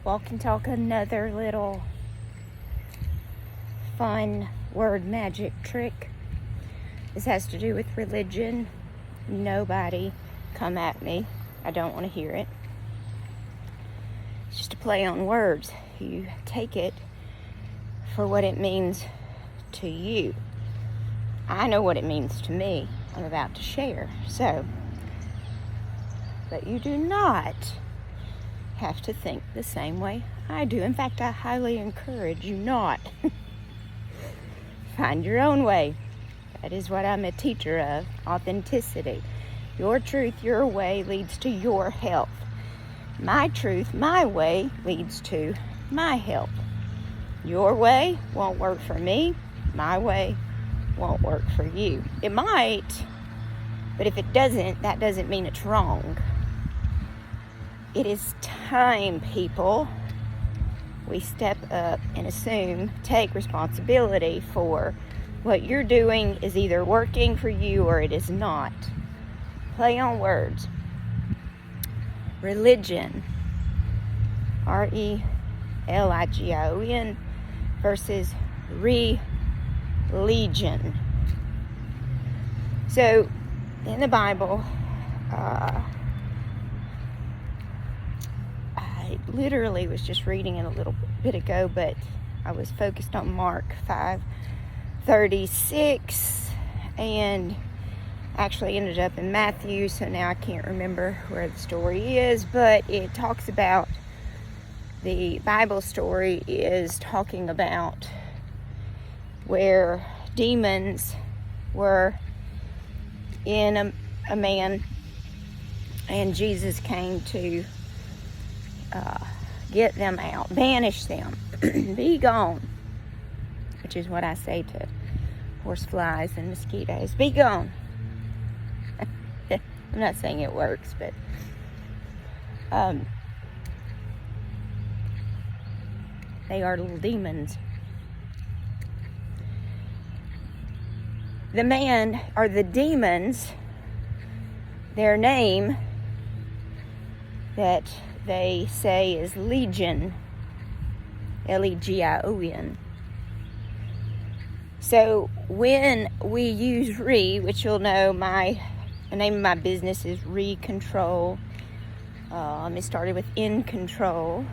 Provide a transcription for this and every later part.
walk and talk another little fun word magic trick. This has to do with religion. Nobody come at me. I don't want to hear it. It's just a play on words. You take it for what it means to you. I know what it means to me. I'm about to share. But you do not have to think the same way I do. In fact, I highly encourage you not. Find your own way. That is what I'm a teacher of, authenticity. Your truth, your way leads to your health. My truth, my way leads to my health. Your way won't work for me. My way won't work for you. It might, but if it doesn't, that doesn't mean it's wrong. It is time, people, we step up and take responsibility for what you're doing is either working for you or it is not. Play on words. Religion, ReLegion versus ReLegion. So, in the Bible, I literally was just reading it a little bit ago, but I was focused on Mark 5:36 and actually ended up in Matthew, so now I can't remember where the story is, but it talks about, the Bible story is talking about where demons were in a man and Jesus came to get them out, banish them, be gone, which is what I say to horseflies and mosquitoes, be gone. I'm not saying it works, but they are little demons. The man, or the demons, their name that they say is Legion, Legion. So when we use which you'll know, the name of my business is Control. It started with In Control.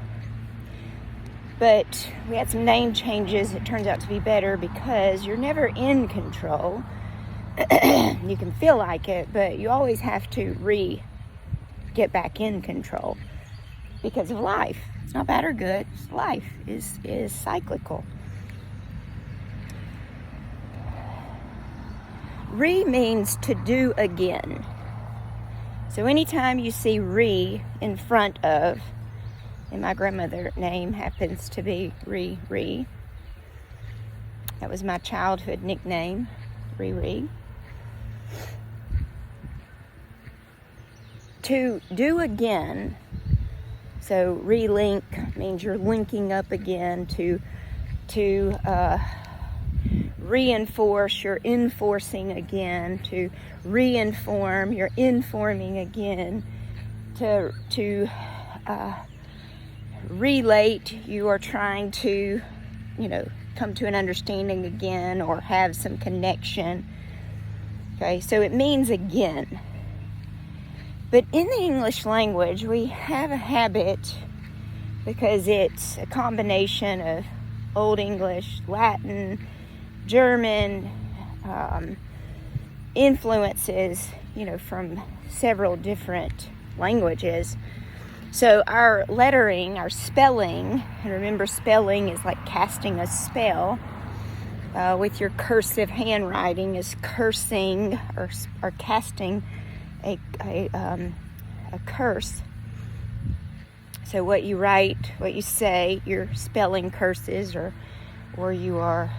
But we had some name changes. It turns out to be better because you're never in control. You can feel like it, but you always have to get back in control because of life. It's not bad or good. Life is cyclical. Means to do again. So anytime you see in front of, and my grandmother's name happens to be Re. That was my childhood nickname, Re. To do again, so relink means you're linking up again. To reinforce, you're enforcing again. To reinform, you're informing again. To relate, you are trying to, come to an understanding again or have some connection. Okay, so it means again. But in the English language, we have a habit, because it's a combination of Old English, Latin, German, influences, from several different languages. So our lettering, our spelling, and remember spelling is like casting a spell, with your cursive handwriting is cursing or casting a curse. So what you write, what you say, you're spelling curses or you are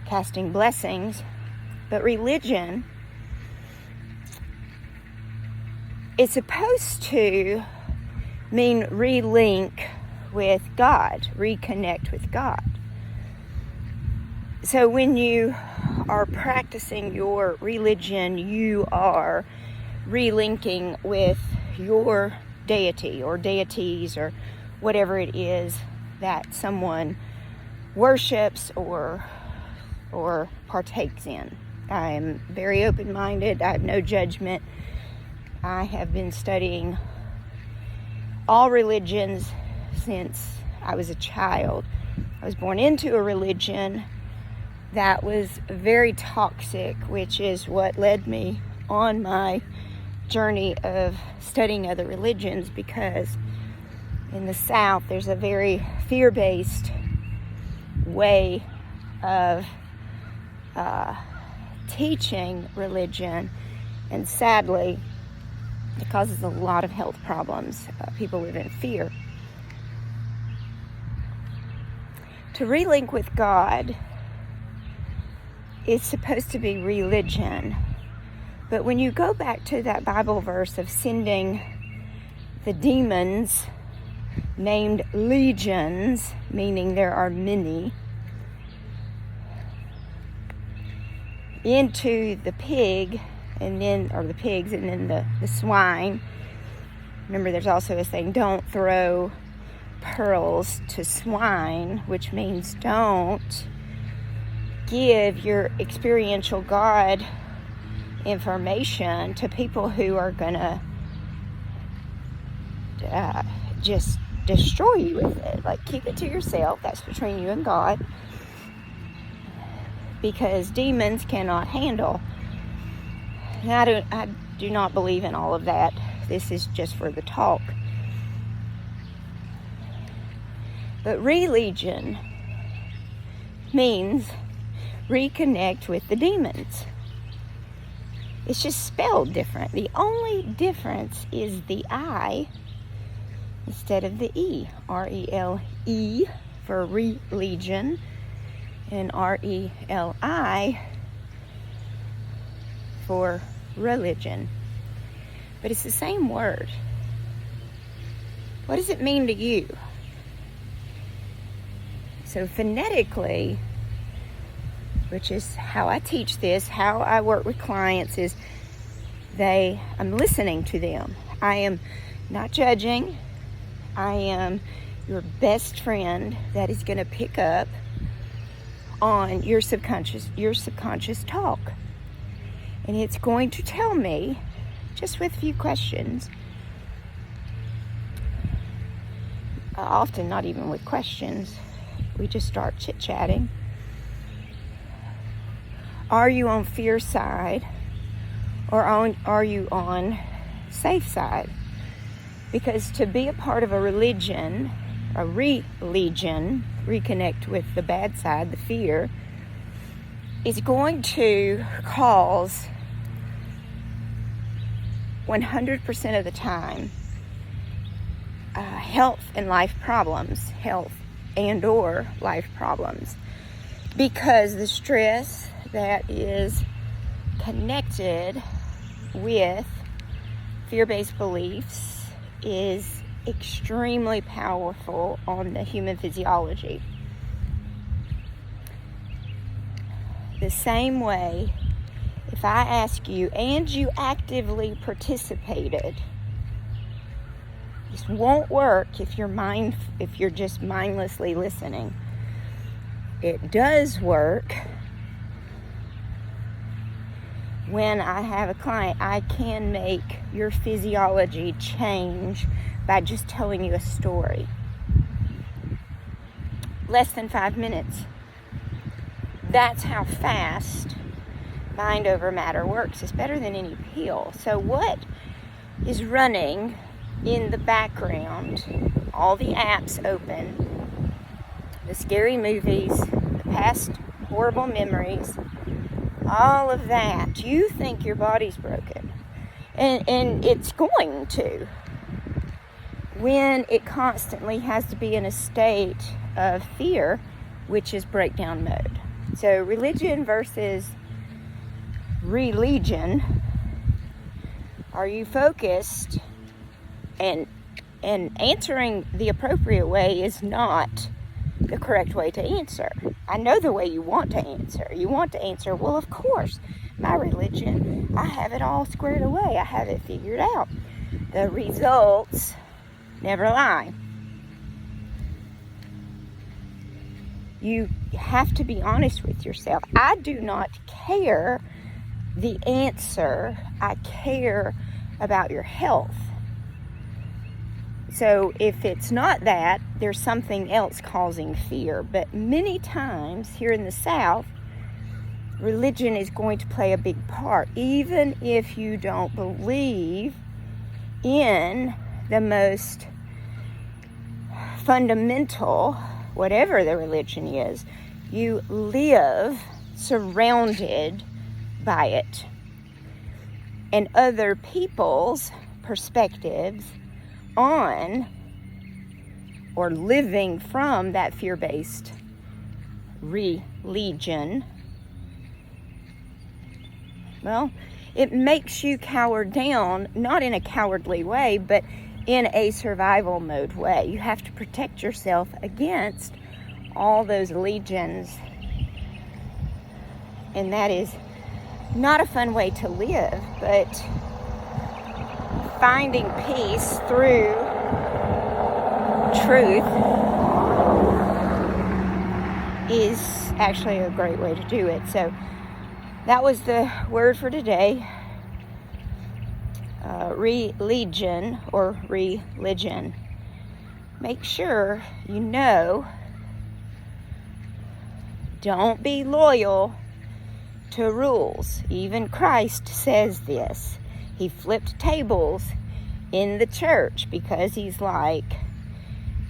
casting blessings. But religion is supposed to mean relink with God, reconnect with God. So when you are practicing your religion, you are relinking with your deity or deities or whatever it is that someone worships or partakes in. I am very open-minded. I have no judgment. I have been studying all religions since I was a child. I was born into a religion that was very toxic, which is what led me on my journey of studying other religions, because in the South there's a very fear-based way of teaching religion, and sadly it causes a lot of health problems. People live in fear. To relink with God is supposed to be religion. But when you go back to that Bible verse of sending the demons named legions, meaning there are many, into the pig, and then, or the pigs, and then the swine. Remember, there's also a saying, don't throw pearls to swine, which means don't give your experiential God information to people who are gonna just destroy you with it. Like, keep it to yourself. That's between you and God, because demons cannot handle. I do not believe in all of that. This is just for the talk. But ReLegion means reconnect with the demons. It's just spelled different. The only difference is the I instead of the E. R-E-L-E for ReLegion, and R-E-L-I for religion. But it's the same word. What does it mean to you? So phonetically, which is how I teach this, how I work with clients, is I'm listening to them. I am not judging. I am your best friend that is going to pick up on your subconscious talk. And it's going to tell me, just with a few questions, often not even with questions, we just start chit-chatting. Are you on fear side, or are you on safe side? Because to be a part of a religion, a ReLegion, reconnect with the bad side, the fear, is going to cause 100% of the time health and life problems, because the stress that is connected with fear-based beliefs is extremely powerful on the human physiology. The same way, if I ask you and you actively participated, this won't work if you're just mindlessly listening. It does work when I have a client. I can make your physiology change by just telling you a story. Less than 5 minutes. That's how fast mind over matter works. It's better than any pill. So what is running in the background? All the apps open, the scary movies, the past horrible memories, all of that. You think your body's broken, and it's going to, when it constantly has to be in a state of fear, which is breakdown mode. So religion versus ReLegion. Are you focused? And answering the appropriate way is not the correct way to answer. I know the way you want to answer. You want to answer, well, of course, my religion, I have it all squared away. I have it figured out. The results never lie. You have to be honest with yourself. I do not care the answer. I care about your health. So if it's not that, there's something else causing fear. But many times here in the South, religion is going to play a big part. Even if you don't believe in the most fundamental, whatever the religion is, you live surrounded by it. And other people's perspectives on or living from that fear-based religion, well, it makes you cower down, not in a cowardly way, but in a survival mode way. You have to protect yourself against all those legions. And that is not a fun way to live, but finding peace through truth is actually a great way to do it. So that was the word for today. ReLegion or ReLegion. Make sure you know, don't be loyal to rules. Even Christ says this. He flipped tables in the church because he's like,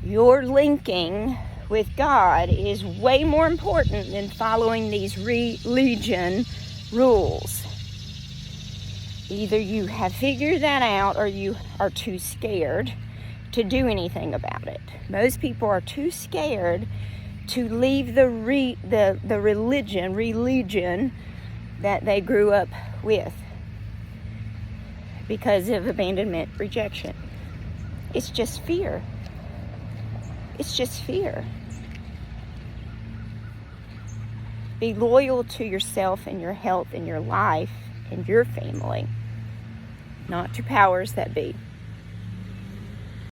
your linking with God is way more important than following these religion rules. Either you have figured that out or you are too scared to do anything about it. Most people are too scared to leave the religion that they grew up with because of abandonment, rejection. It's just fear. It's just fear. Be loyal to yourself and your health and your life and your family, not to powers that be.